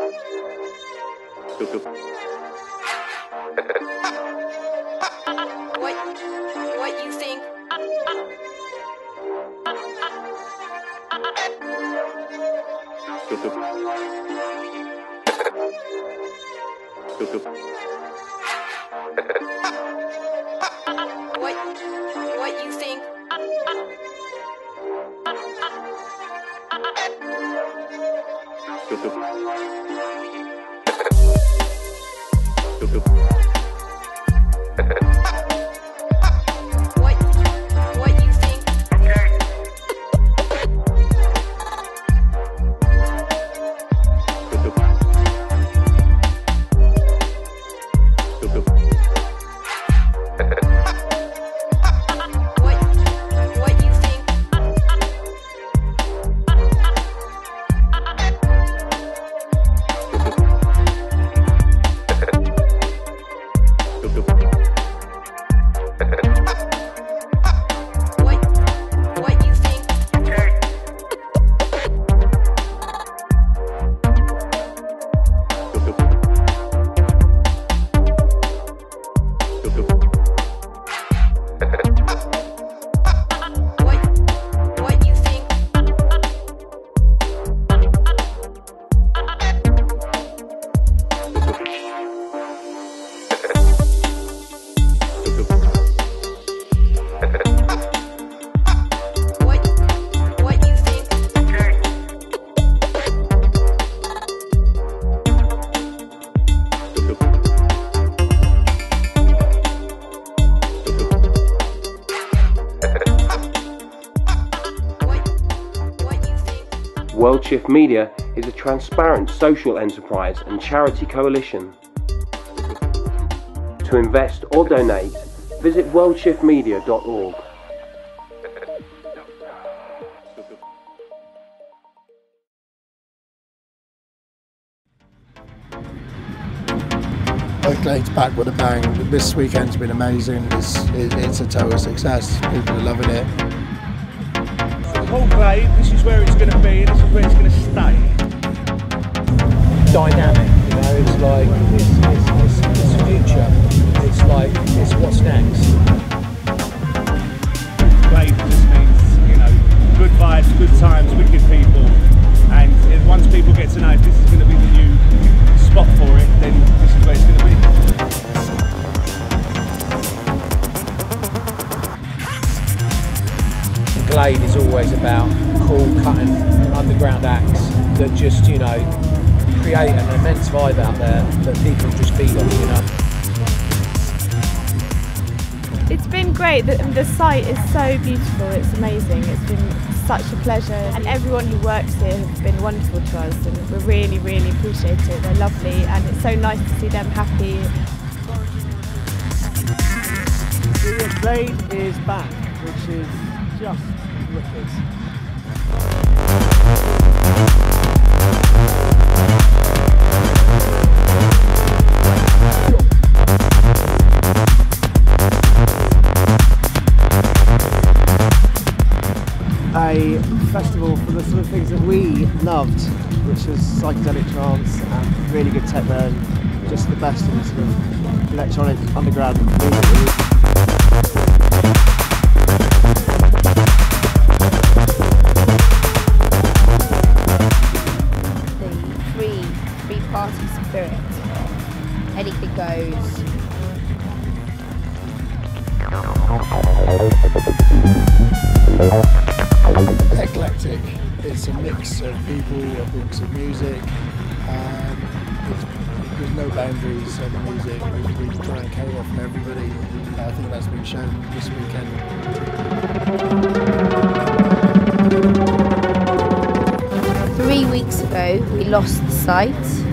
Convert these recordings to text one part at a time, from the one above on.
What you think? What you think? Worldshift Media is a transparent social enterprise and charity coalition. To invest or donate, visit worldshiftmedia.org. Glade's back with a bang. This weekend's been amazing. It's a total success. People are loving it. Whole Glade, this is where it's going to be, this is where it's going to stay. Dynamic, you know, it's like, it's the future. It's like, it's what's next. Glade just means, you know, good vibes, good times, wicked people. And once people get to know if this is going to be the new spot for it, then this is where it's going to be. Glade is always about cool, cutting, underground acts that just, you know, create an immense vibe out there that people just feed on, you know. It's been great. The site is so beautiful. It's amazing. It's been such a pleasure, and everyone who works here has been wonderful to us, and we really, really appreciate it. They're lovely, and it's so nice to see them happy. Glade is back, which is just wicked. A festival for the sort of things that we loved, which was psychedelic trance and really good techno, just the best in sort of electronic underground music. Free party spirit. Anything goes. Eclectic. It's a mix of people, a mix of music. There's no boundaries on the music. We try and cater from everybody. I think that's been shown this weekend. 3 weeks ago, we lost the site.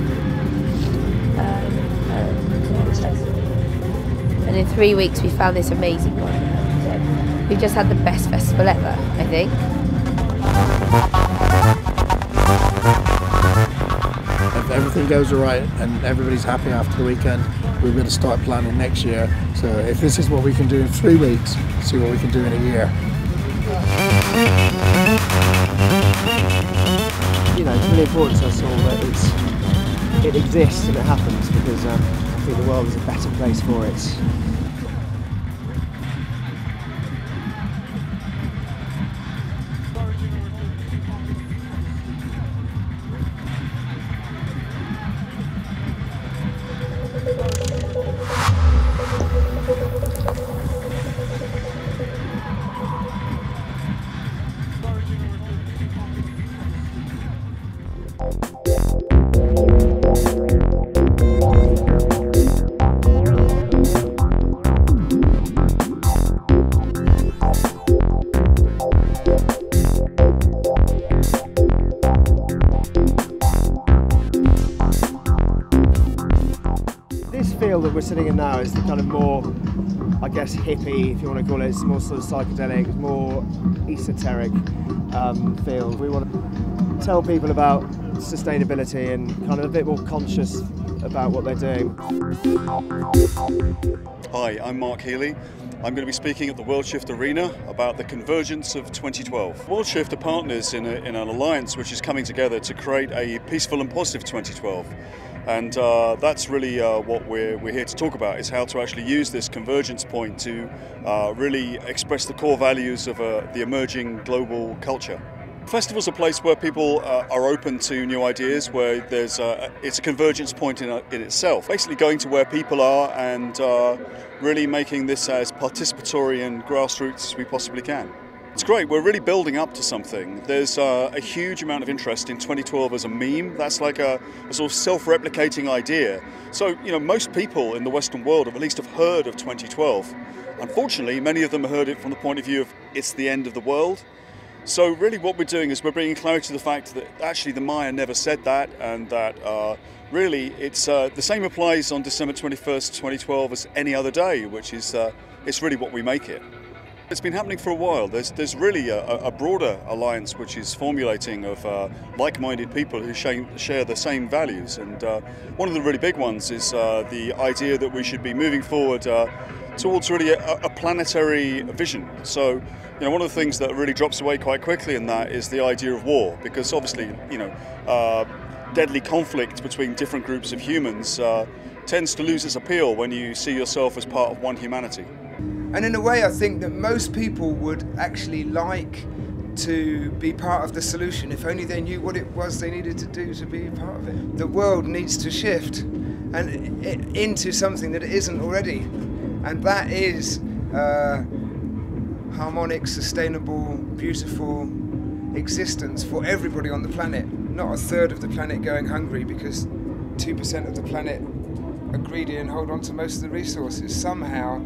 And in 3 weeks, we found this amazing one. We've just had the best festival ever, I think. If everything goes alright and everybody's happy after the weekend, we're going to start planning next year. So if this is what we can do in 3 weeks, see what we can do in a year. You know, it's really important to us all that it exists and it happens, because I think the world is a better place for it. This field that we're sitting in now is the kind of more, I guess, hippie, if you want to call it. It's more sort of psychedelic, more esoteric field. We want to tell people about sustainability and kind of a bit more conscious about what they're doing. Hi, I'm Mark Healy. I'm going to be speaking at the Worldshift Arena about the convergence of 2012. Worldshift are partners in an alliance which is coming together to create a peaceful and positive 2012. And that's really what we're here to talk about, is how to actually use this convergence point to really express the core values of the emerging global culture. Festival's a place where people are open to new ideas, where it's a convergence point in itself. Basically going to where people are and really making this as participatory and grassroots as we possibly can. It's great, we're really building up to something. There's a huge amount of interest in 2012 as a meme. That's like a sort of self-replicating idea. So, you know, most people in the Western world have at least heard of 2012. Unfortunately, many of them heard it from the point of view of it's the end of the world. So really what we're doing is we're bringing clarity to the fact that actually the Maya never said that, and that really it's the same applies on December 21st, 2012 as any other day, which is it's really what we make it. It's been happening for a while. There's really a broader alliance which is formulating of like-minded people who share the same values, and one of the really big ones is the idea that we should be moving forward towards really a planetary vision. So, you know, one of the things that really drops away quite quickly in that is the idea of war, because obviously, you know, deadly conflict between different groups of humans tends to lose its appeal when you see yourself as part of one humanity. And in a way, I think that most people would actually like to be part of the solution if only they knew what it was they needed to do to be part of it. The world needs to shift and into something that it isn't already, and that is harmonic, sustainable, beautiful existence for everybody on the planet. Not a third of the planet going hungry because 2% of the planet are greedy and hold on to most of the resources. Somehow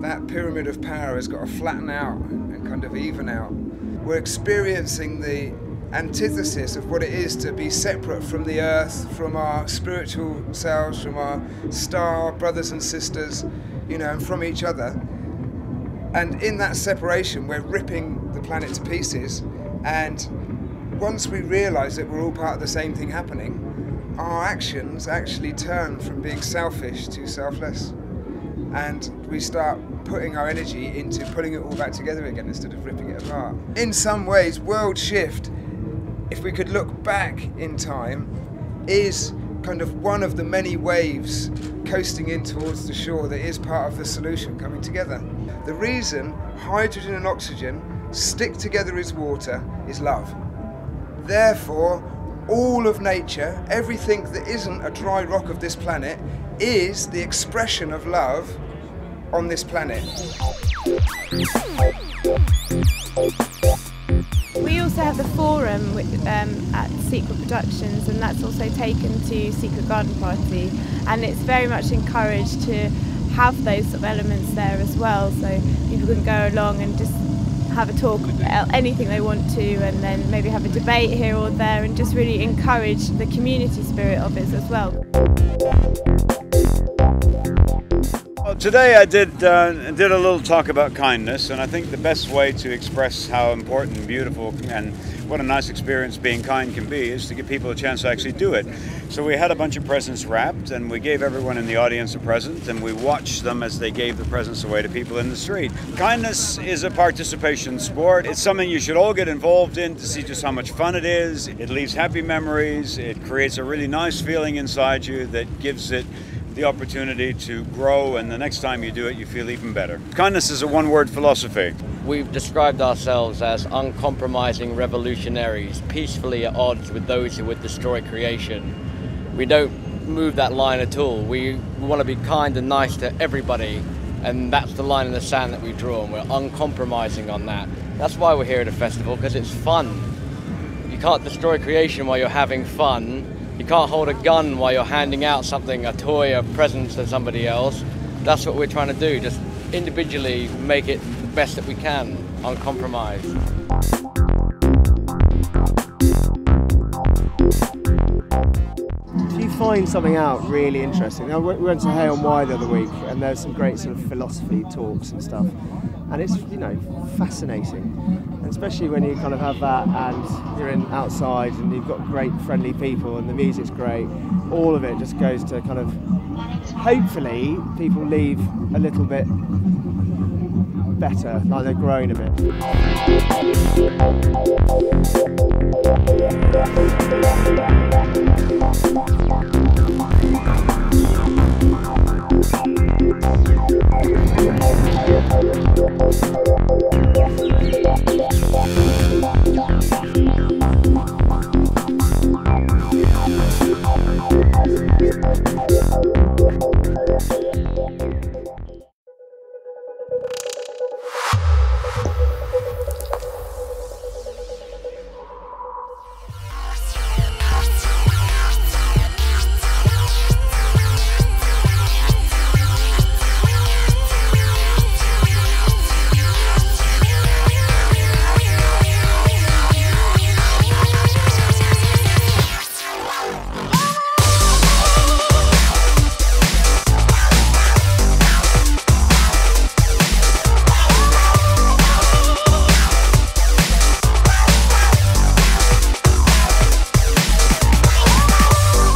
that pyramid of power has got to flatten out and kind of even out. We're experiencing the antithesis of what it is to be separate from the earth, from our spiritual selves, from our star brothers and sisters, you know, and from each other. And in that separation, we're ripping the planet to pieces. And once we realise that we're all part of the same thing happening, our actions actually turn from being selfish to selfless. And we start putting our energy into pulling it all back together again instead of ripping it apart. In some ways, Worldshift, if we could look back in time, is kind of one of the many waves coasting in towards the shore that is part of the solution coming together. The reason hydrogen and oxygen stick together as water is love. Therefore, all of nature, everything that isn't a dry rock of this planet, is the expression of love on this planet. We also have the forum at Secret Productions, and that's also taken to Secret Garden Party, and it's very much encouraged to have those sort of elements there as well, so people can go along and just have a talk about anything they want to, and then maybe have a debate here or there, and just really encourage the community spirit of it as well. Today I did a little talk about kindness, and I think the best way to express how important and beautiful and what a nice experience being kind can be is to give people a chance to actually do it. So we had a bunch of presents wrapped, and we gave everyone in the audience a present, and we watched them as they gave the presents away to people in the street. Kindness is a participation sport. It's something you should all get involved in to see just how much fun it is. It leaves happy memories. It creates a really nice feeling inside you that gives it the opportunity to grow, and the next time you do it you feel even better. Kindness is a one-word philosophy. We've described ourselves as uncompromising revolutionaries, peacefully at odds with those who would destroy creation. We don't move that line at all. We want to be kind and nice to everybody, and that's the line in the sand that we draw, and we're uncompromising on that. That's why we're here at a festival, because it's fun. You can't destroy creation while you're having fun. You can't hold a gun while you're handing out something, a toy, a present to somebody else. That's what we're trying to do, just individually make it the best that we can, uncompromised. If you find something out really interesting, we went to Hay on Wye the other week, and there's some great sort of philosophy talks and stuff, and it's, you know, fascinating, and especially when you kind of have that and you're outside and you've got great friendly people and the music's great. All of it just goes to kind of, hopefully people leave a little bit better, like they're growing a bit.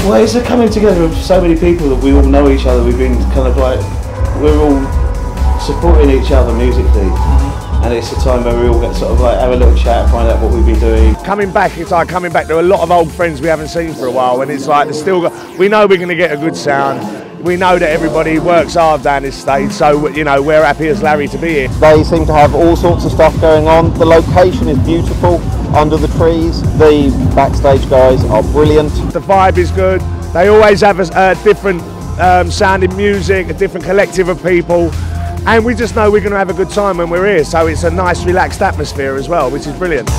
Well, it's a coming together of so many people that we all know each other. We've been kind of like, we're all supporting each other musically, and it's a time where we all get sort of like have a little chat, find out what we've been doing. Coming back, it's like coming back to a lot of old friends we haven't seen for a while, and it's like there's still we know we're going to get a good sound. We know that everybody works hard down this stage, so you know we're happy as Larry to be here. They seem to have all sorts of stuff going on. The location is beautiful. Under the trees, the backstage guys are brilliant. The vibe is good. They always have a different sounding music, a different collective of people, and we just know we're going to have a good time when we're here. So it's a nice, relaxed atmosphere as well, which is brilliant.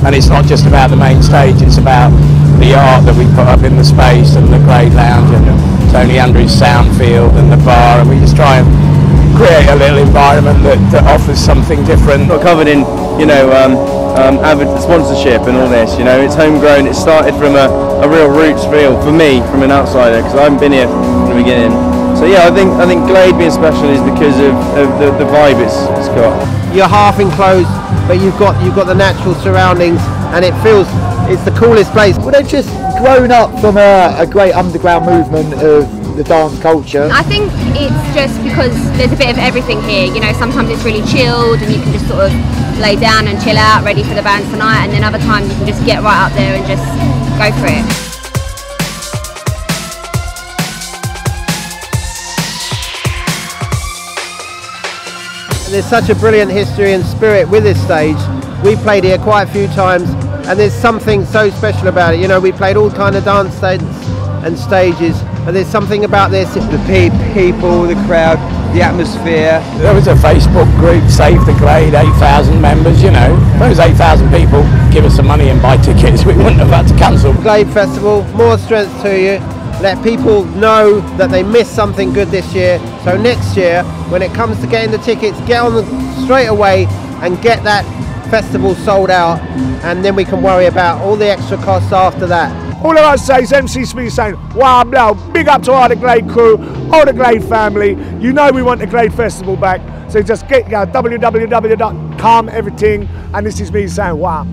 And it's not just about the main stage; it's about the art that we put up in the space and the great lounge and Tony Andrews' sound field and the bar, and we just try and create a little environment that offers something different. We're covered in, you know, avid sponsorship and all this. You know, it's homegrown. It started from a real roots feel for me, from an outsider, because I haven't been here from the beginning. So yeah, I think Glade being special is because of the vibe it's got. You're half enclosed, but you've got the natural surroundings, and it feels it's the coolest place. Well, they've just grown up from a great underground movement of the dance culture. I think it's just because there's a bit of everything here. You know, sometimes it's really chilled and you can just sort of lay down and chill out, ready for the band tonight, and then other times you can just get right up there and just go for it. There's such a brilliant history and spirit with this stage. We played here quite a few times, and there's something so special about it. You know, we played all kind of dance and stages, but there's something about this. The people, the crowd, the atmosphere. There was a Facebook group, Save the Glade, 8,000 members, you know. Those 8,000 people give us some money and buy tickets, we wouldn't have had to cancel. Glade Festival, more strength to you. Let people know that they missed something good this year. So next year, when it comes to getting the tickets, get on them straight away and get that festival sold out, and then we can worry about all the extra costs after that. All I say is MC Smith saying, wow, now, big up to all the Glade crew, all the Glade family. You know we want the Glade Festival back. So just get www.calm everything. And this is me saying, wow.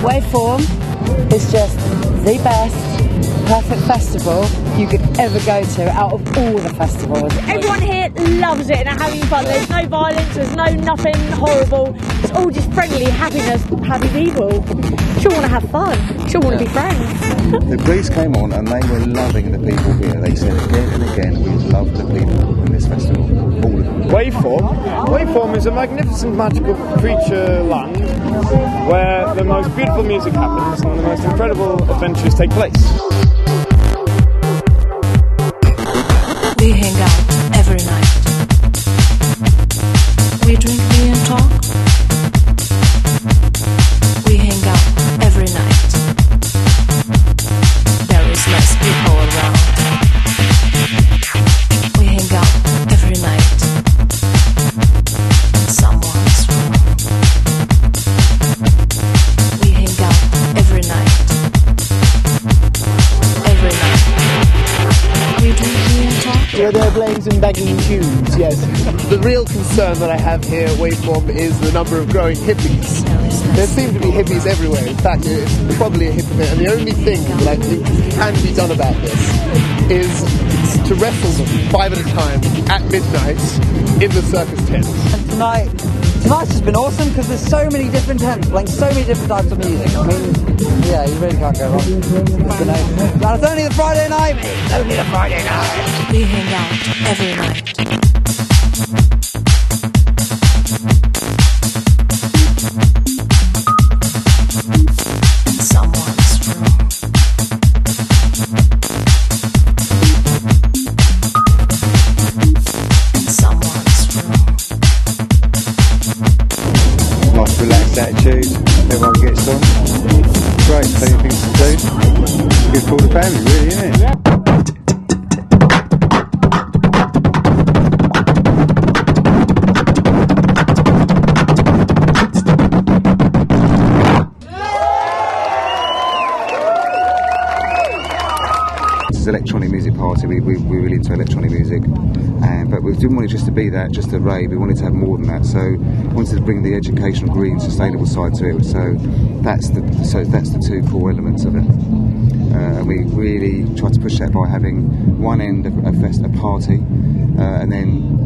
Waveform is just the best, perfect festival you could ever go to out of all the festivals. Everyone here loves it and are having fun. There's no violence, there's no nothing horrible. It's all just friendly, happiness, happy people. Sure want to have fun, sure want to be friends. The police came on and they were loving the people here. They said again and again, we love the people in this festival, all of them. Waveform is a magnificent magical creature land where the most beautiful music happens and the most incredible adventures take place. We hang out every night. We drink beer and talk. We hang out every night. There is less people around. We hang out every night. Someone's wrong. We hang out every night. Every night. We drink beer and talk. Yeah, they're playing some banging tunes, yes. The real concern that I have here at Waveform is the number of growing hippies. There seem to be hippies everywhere. In fact, it's probably a hippie bit. And the only thing that I think can be done about this is to wrestle them 5 at a time at midnight in the circus tent. And tonight's just been awesome because there's so many different tents playing so many different types of music. I mean, yeah, you really can't go wrong. And it's only the Friday night, mate. It's only the Friday night. We hang out every night. Someone's wrong. Someone's wrong. Nice relaxed attitude, everyone gets on. Great, plenty of things to do. Good for the family, really, isn't it? Electronic music party. We're really into electronic music, but we didn't want it just to be that, just a rave. We wanted to have more than that. So we wanted to bring the educational, green, sustainable side to it. So that's the two core elements of it. And we really tried to push that by having one end of a party, and then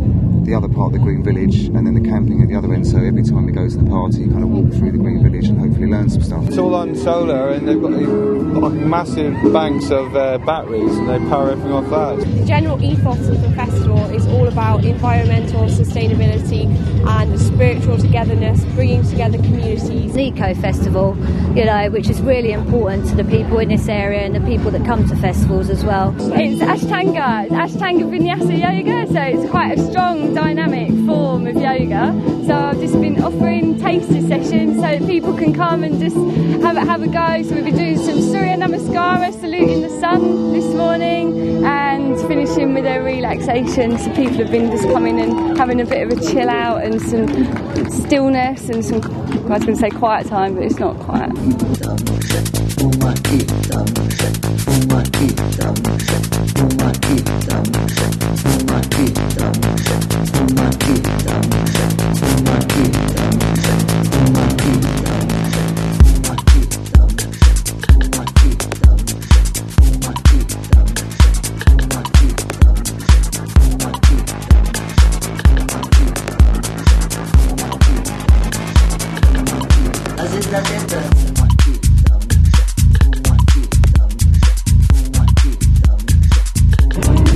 the other part of the Green Village, and then the camping at the other end. So every time we go to the party, you kind of walk through the Green Village and hopefully learn some stuff. It's all on solar and they've got like massive banks of batteries and they power everything off that. The general ethos of the festival is all about environmental sustainability and spiritual togetherness, bringing together communities. The Eco Festival, you know, which is really important to the people in this area and the people that come to festivals as well. It's Ashtanga, Vinyasa Yoga, so it's quite a strong dynamic form of yoga. So I've just been offering taster sessions so that people can come and just have a go. So we've been doing some Surya Namaskara, saluting the sun this morning, and finishing with a relaxation. So people have been just coming and having a bit of a chill out and some stillness and some, I was going to say quiet time, but it's not quiet.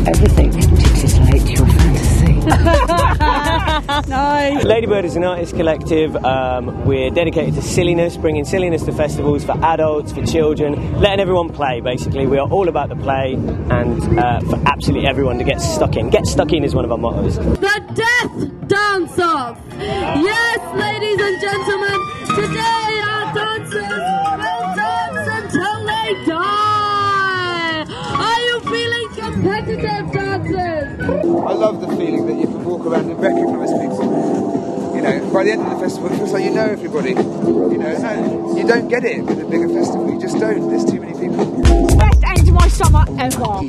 Everything to titillate your fantasy. Nice. Bye! Ladybird is an artist collective. We're dedicated to silliness, bringing silliness to festivals for adults, for children, letting everyone play, basically. We are all about the play and for absolutely everyone to get stuck in. Get stuck in is one of our mottos. The Death Dance-Off! Yes, ladies and gentlemen, today our dancers will dance until they die! Are you feeling competitive, dancers? I love the feeling that you can walk around and recognise people. You know, by the end of the festival, it feels like you know everybody. You know, you don't get it with a bigger festival. You just don't. There's too many people. Best end to my summer ever.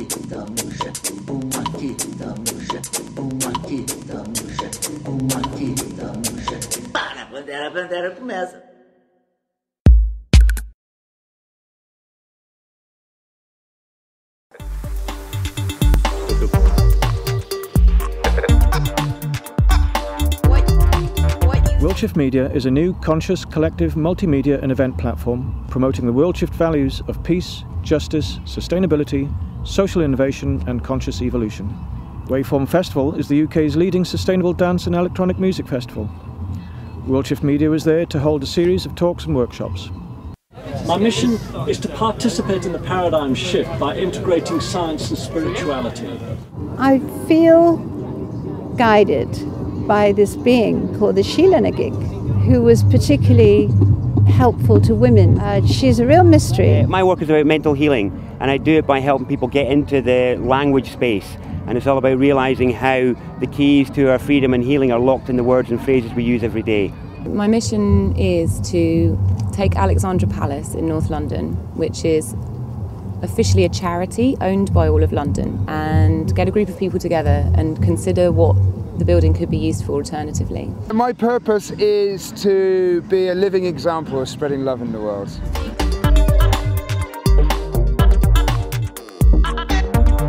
Worldshift Media is a new, conscious, collective, multimedia and event platform promoting the Worldshift values of peace, justice, sustainability, social innovation and conscious evolution. Waveform Festival is the UK's leading sustainable dance and electronic music festival. Worldshift Media was there to hold a series of talks and workshops. My mission is to participate in the paradigm shift by integrating science and spirituality. I feel guided by this being called the Shilana-gig, who was particularly helpful to women. She's a real mystery. My work is about mental healing, and I do it by helping people get into the language space. And it's all about realising how the keys to our freedom and healing are locked in the words and phrases we use every day. My mission is to take Alexandra Palace in North London, which is officially a charity owned by all of London, and get a group of people together and consider what the building could be used for alternatively. My purpose is to be a living example of spreading love in the world.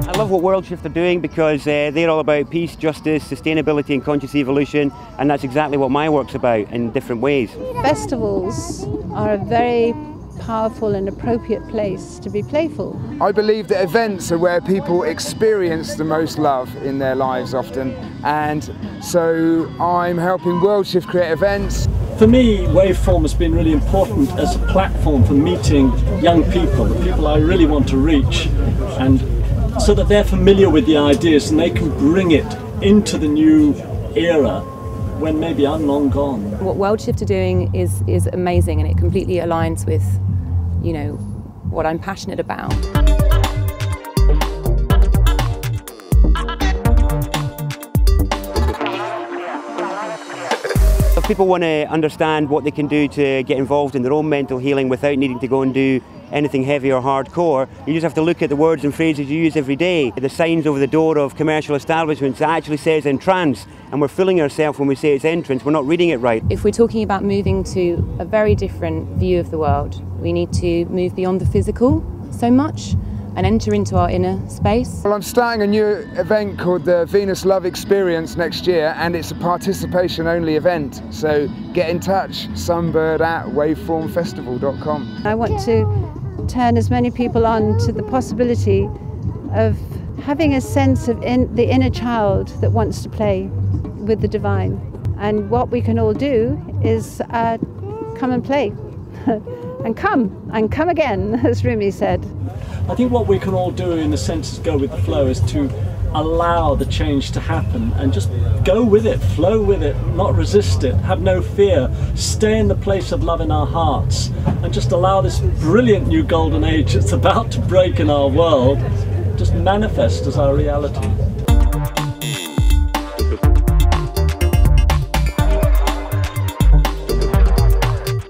I love what Worldshift are doing because they're all about peace, justice, sustainability and conscious evolution, and that's exactly what my work's about in different ways. Festivals are a very powerful and appropriate place to be playful. I believe that events are where people experience the most love in their lives often, and so I'm helping Worldshift create events. For me, Waveform has been really important as a platform for meeting young people, the people I really want to reach, and so that they're familiar with the ideas and they can bring it into the new era when maybe I'm long gone. What Worldshift are doing is amazing, and it completely aligns with, you know, what I'm passionate about. If people want to understand what they can do to get involved in their own mental healing without needing to go and do anything heavy or hardcore, you just have to look at the words and phrases you use every day. The signs over the door of commercial establishments that actually says entrance, and we're fooling ourselves when we say it's entrance, we're not reading it right. If we're talking about moving to a very different view of the world, we need to move beyond the physical so much and enter into our inner space. Well, I'm starting a new event called the Venus Love Experience next year, and it's a participation only event, so get in touch, sunbird@waveformfestival.com. I want to turn as many people on to the possibility of having a sense of the inner child that wants to play with the divine. And what we can all do is come and play. and come again, as Rumi said. I think what we can all do, in a sense, is go with the flow, is to allow the change to happen and just go with it, flow with it, not resist it, have no fear, stay in the place of love in our hearts, and just allow this brilliant new golden age that's about to break in our world just manifest as our reality.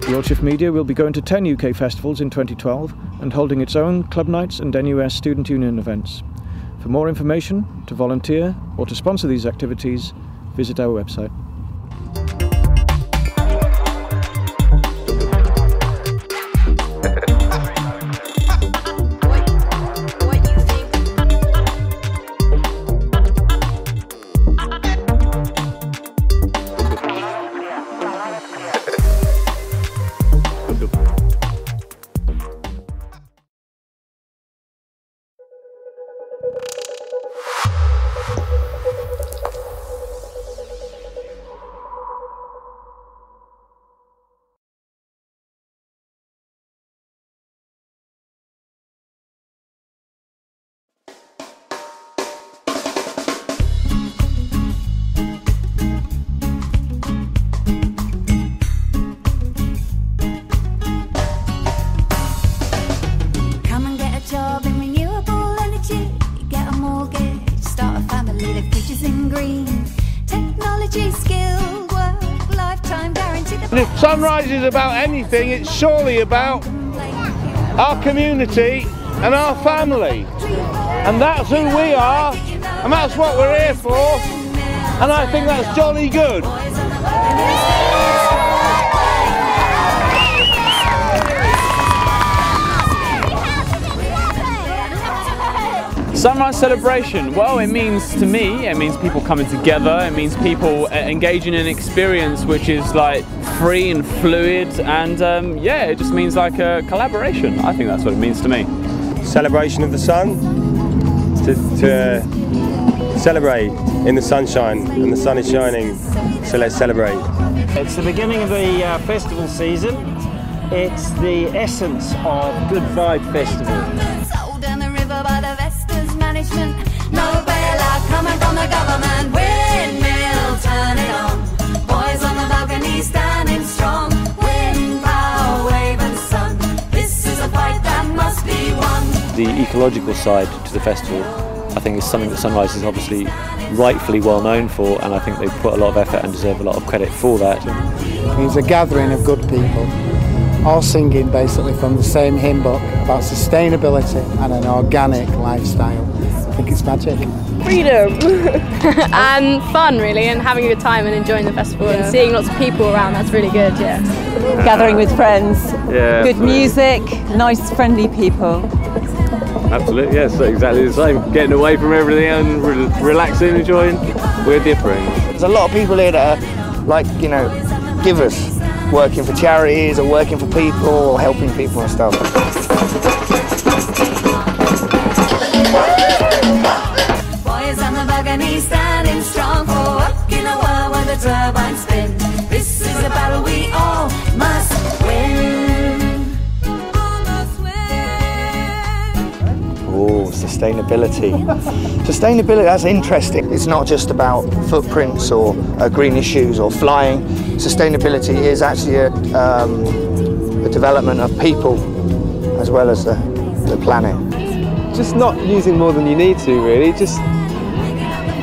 Worldshift Media will be going to 10 UK festivals in 2012 and holding its own club nights and NUS Student Union events. For more information, to volunteer or to sponsor these activities, visit our website. technology, skilled work, lifetime guarantee. And if Sunrise is about anything, it's surely about our community and our family. And that's who we are, and that's what we're here for, and I think that's jolly good. Sunrise celebration, well, it means to me, it means people coming together, it means people engaging in an experience which is like free and fluid, and yeah, it just means like a collaboration. I think that's what it means to me. Celebration of the sun, to celebrate in the sunshine, and the sun is shining, so let's celebrate. It's the beginning of the festival season. It's the essence of Good Vibe Festival. No bailout coming from the government. Windmill, turn it on. Boys on the balcony standing strong. Wind, power, wave and sun. This is a fight that must be won. The ecological side to the festival, I think, is something that Sunrise is obviously rightfully well known for, and I think they put a lot of effort and deserve a lot of credit for that. It's a gathering of good people, all singing basically from the same hymn book about sustainability and an organic lifestyle. I think it's magic. Freedom and fun, really, and having a good time and enjoying the festival and seeing lots of people around. That's really good, yeah. Gathering with friends, yeah, good music, nice friendly people. Absolutely, yes, exactly the same. Getting away from everything and relaxing, enjoying. We're different. There's a lot of people here that are, like, you know, givers, working for charities or working for people or helping people and stuff. Boys on the balcony standing strong for work in a world where the turbines spin. This is a battle we all must win. Oh, sustainability. Sustainability, that's interesting. It's not just about footprints or green issues or flying. Sustainability is actually a development of people as well as the planet. Just not using more than you need to, really. Just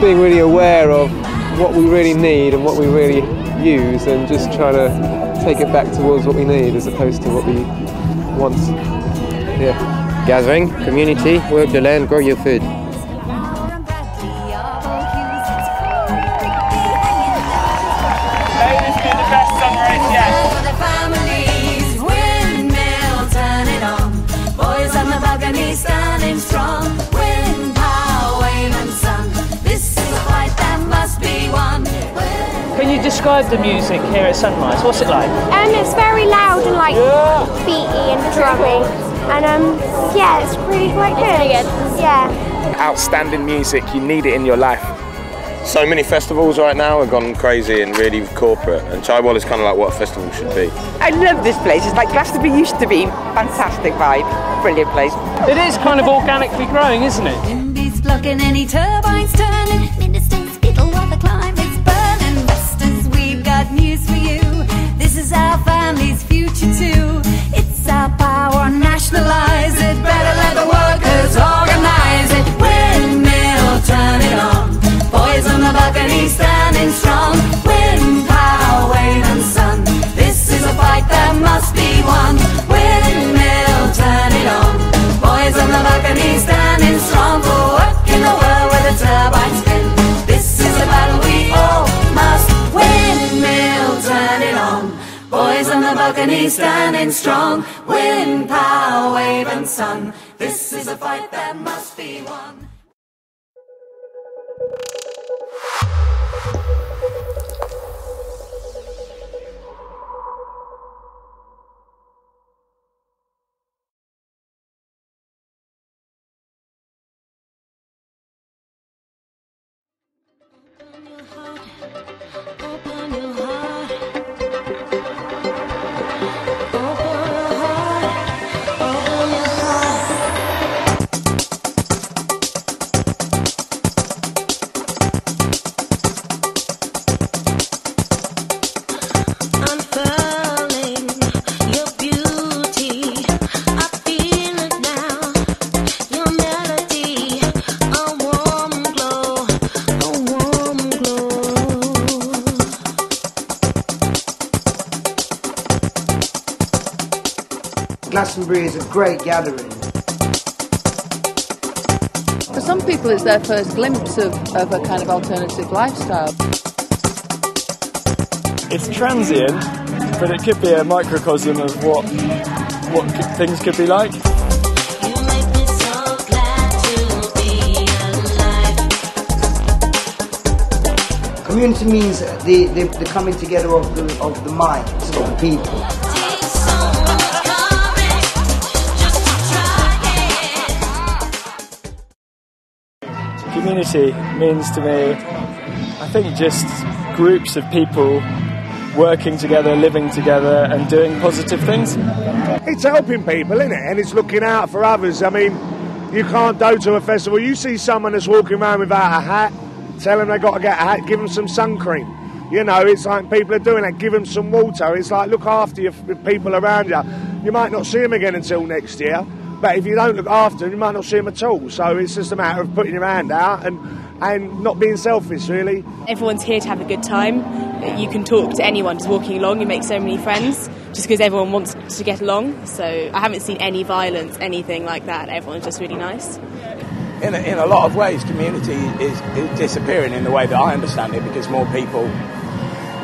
being really aware of what we really need and what we really use, and just trying to take it back towards what we need as opposed to what we want. Yeah. Gathering, community, work the land, grow your food. Standing strong, wind, power, wave and sun. This is a fight that must be won. Can you describe the music here at Sunrise? What's it like? It's very loud and like beaty and drummy, and yeah, it's really quite good. Yeah. Outstanding music, you need it in your life. So many festivals right now have gone crazy and really corporate, and Chaiwal is kind of like what a festival should be. I love this place. It's like Glastonbury used to be. Fantastic vibe, brilliant place. It is kind of organically growing, isn't it? Windy's blocking any turbines turning. Ministers skittle while the climate's burning. Investors, we've got news for you. This is our family's future too. It's our power, nationalise it. Better let the workers organise it. Windmill, turn it on. Boys on the balcony standing strong. Wind, power, wave and sun. This is a fight that must be won. Windmill, turn it on. Boys on the balcony standing strong for work in the world where the turbines spin. This is a battle we all must win. Windmill, turn it on. Boys on the balcony standing strong. Wind, power, wave and sun. This is a fight that must be won. Glastonbury is a great gathering. For some people it's their first glimpse of a kind of alternative lifestyle. It's transient, but it could be a microcosm of what things could be like. Community means the coming together of the minds of the people. Community means to me, I think, just groups of people working together, living together and doing positive things. It's helping people, isn't it? And it's looking out for others. I mean, you can't go to a festival, you see someone that's walking around without a hat, tell them they've got to get a hat, give them some sun cream. You know, it's like people are doing that, give them some water. It's like, look after your people around you. You might not see them again until next year, but if you don't look after them, you might not see them at all. So it's just a matter of putting your hand out and not being selfish, really. Everyone's here to have a good time. You can talk to anyone just walking along, you make so many friends, just because everyone wants to get along. So I haven't seen any violence, anything like that. Everyone's just really nice. In a lot of ways, community is disappearing in the way that I understand it, because more people,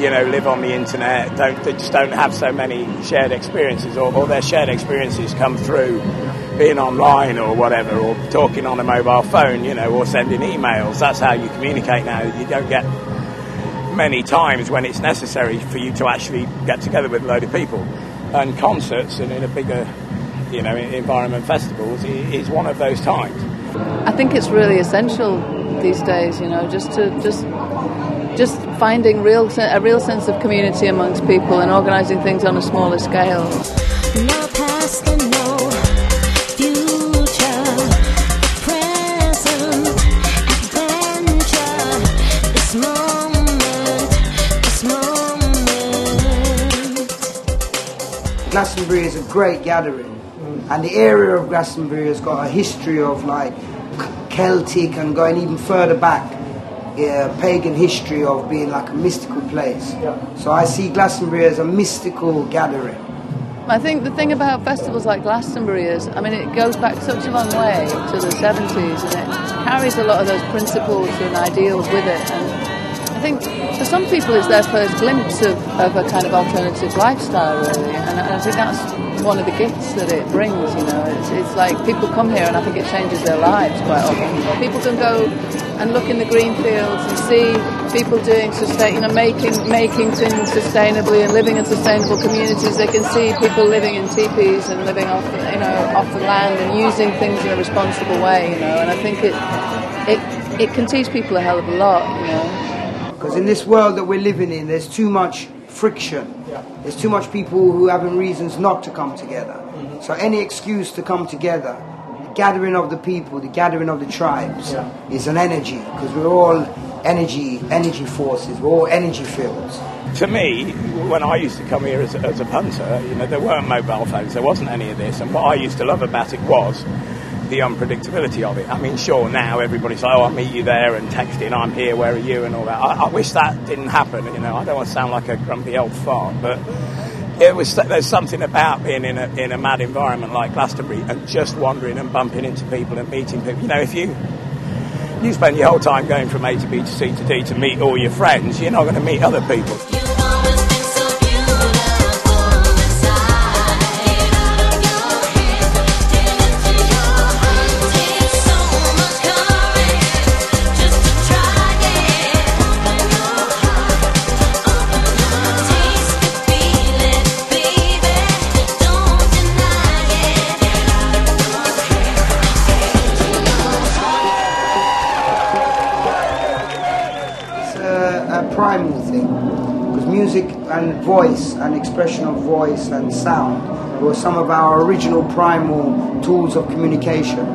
you know, live on the internet, they just don't have so many shared experiences, or their shared experiences come through being online or whatever, or talking on a mobile phone, you know, or sending emails. That's how you communicate now. You don't get many times when it's necessary for you to actually get together with a load of people. And concerts, and in a bigger, you know, environment, festivals, is one of those times. I think it's really essential these days, you know, just finding a real sense of community amongst people and organising things on a smaller scale. No past and no future, present adventure, this moment. Glastonbury is a great gathering, and the area of Glastonbury has got a history of like Celtic and going even further back, pagan history of being like a mystical place. So I see Glastonbury as a mystical gathering. I think the thing about festivals like Glastonbury is, I mean, it goes back such a long way to the 70s, and it carries a lot of those principles and ideals with it. And I think for some people it's their first glimpse of a kind of alternative lifestyle, really. And I think that's one of the gifts that it brings, you know. It's like people come here and I think it changes their lives quite often. People can go and look in the green fields and see people doing making things sustainably and living in sustainable communities. They can see people living in teepees and living off the land and using things in a responsible way, you know. And I think it can teach people a hell of a lot, you know. Because in this world that we're living in, there's too much friction. There's too much people who having reasons not to come together. So any excuse to come together, the gathering of the people, the gathering of the tribes, is an energy, because we're all energy forces, we're all energy fields. To me, when I used to come here as a punter, you know, there weren't mobile phones, there wasn't any of this, and what I used to love about it was the unpredictability of it. I mean, sure, now everybody's like, oh, I'll meet you there, and texting, I'm here, where are you, and all that. I wish that didn't happen, you know. I don't want to sound like a grumpy old fart, but there's something about being in a mad environment like Glastonbury and just wandering and bumping into people and meeting people. You know, if you spend your whole time going from A to B to C to D to meet all your friends, you're not going to meet other people. Primal thing, because music and voice and expression of voice and sound were some of our original primal tools of communication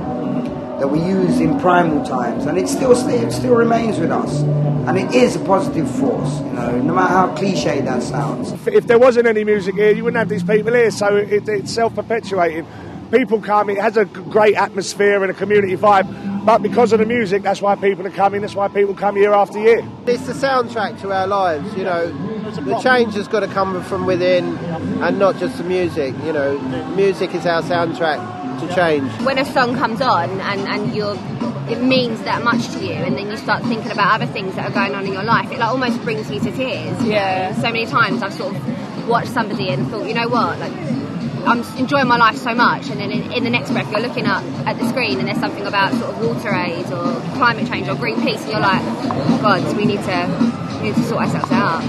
that we used in primal times, and it still remains with us, and it is a positive force, you know, no matter how cliche that sounds. If there wasn't any music here, you wouldn't have these people here, so it's self-perpetuating. People come, it has a great atmosphere and a community vibe, but because of the music, that's why people are coming, that's why people come year after year. It's the soundtrack to our lives, you know. The change has got to come from within and not just the music. You know, music is our soundtrack to change. When a song comes on and it means that much to you, and then you start thinking about other things that are going on in your life, it like almost brings you to tears. Yeah. So many times I've sort of watched somebody and thought, you know what, like, I'm enjoying my life so much, and then in the next breath you're looking up at the screen and there's something about sort of water aid or climate change or Greenpeace, and you're like, oh God, we need to sort ourselves out.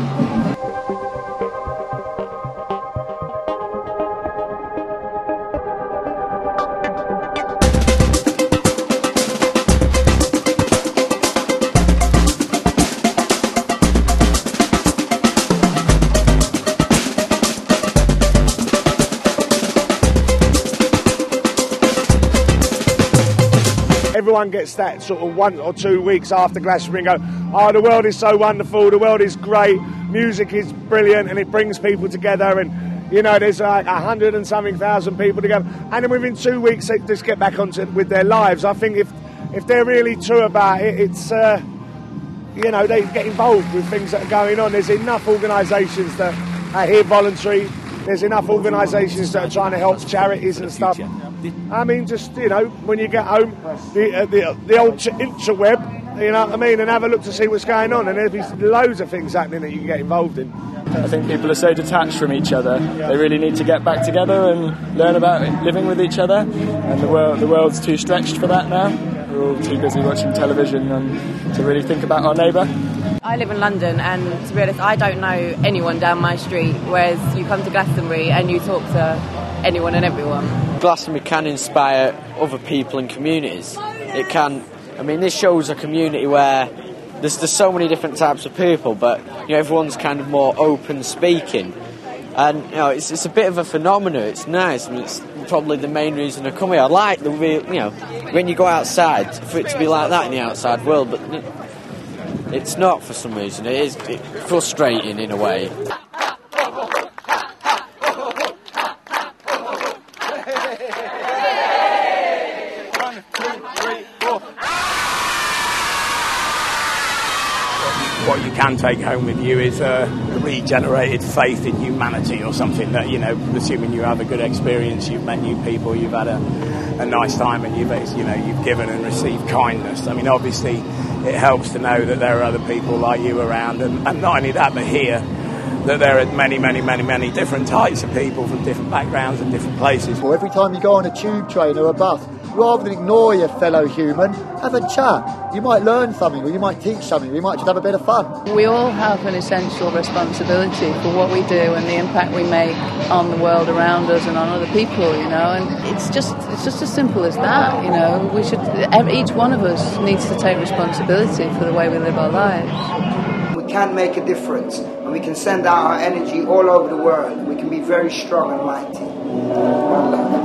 Everyone gets that sort of 1 or 2 weeks after Glastonbury and go, oh, the world is so wonderful, the world is great, music is brilliant, and it brings people together, and you know, there's like 100 and something thousand people together, and then within 2 weeks they just get back on with their lives. I think if they're really true about it, it's you know, they get involved with things that are going on. There's enough organisations that are here voluntary. There's enough organisations that are trying to help charities and stuff. I mean, just, you know, when you get home, the old interweb, you know what I mean, and have a look to see what's going on, and there's loads of things happening that you can get involved in. I think people are so detached from each other. They really need to get back together and learn about living with each other, and the world's too stretched for that now. We're all too busy watching television and to really think about our neighbour. I live in London, and to be honest, I don't know anyone down my street, whereas you come to Glastonbury and you talk to anyone and everyone. Glastonbury can inspire other people and communities. It can, I mean, this shows a community where there's so many different types of people, but you know, everyone's kind of more open speaking. And you know, it's a bit of a phenomenon. It's nice, and it's probably the main reason I come here. I like the real, you know, when you go outside, for it to be like that in the outside world, but it's not for some reason. It's frustrating in a way. What you can take home with you is a regenerated faith in humanity, or something that, you know, assuming you have a good experience, you've met new people, you've had a nice time, and you've given and received kindness. I mean, obviously it helps to know that there are other people like you around, and not only that, but here, that there are many different types of people from different backgrounds and different places. Well, every time you go on a tube train or a bus, rather than ignore your fellow human, have a chat. You might learn something, or you might teach something, or you might just have a bit of fun. We all have an essential responsibility for what we do and the impact we make on the world around us and on other people, you know, and it's just as simple as that, you know. Each one of us needs to take responsibility for the way we live our lives. We can make a difference, and we can send out our energy all over the world. We can be very strong and mighty.